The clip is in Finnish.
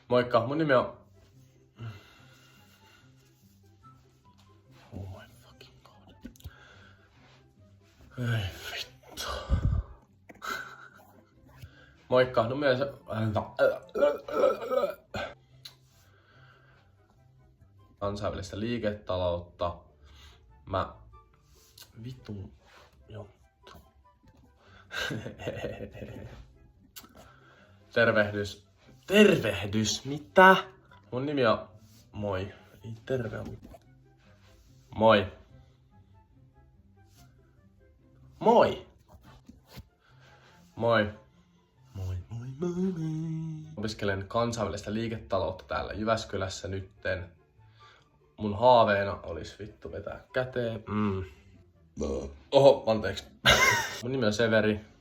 Moikka, mun nimi on... Oh my fucking god. Ei vittu. Moikka, mun nimi on... Kansainvälistä liiketaloutta. Vittu... Jonttu. Tervehdys. Tervehdys? Mitä? Mun nimi on... Moi. Ei terve on mitään. Moi. Moi. Moi. Moi, moi, moi, moi. Opiskelen kansainvälistä liiketaloutta täällä Jyväskylässä nytten. Mun haaveena olisi vittu vetää käteen. Oho, anteeksi. Mun nimi on Severi.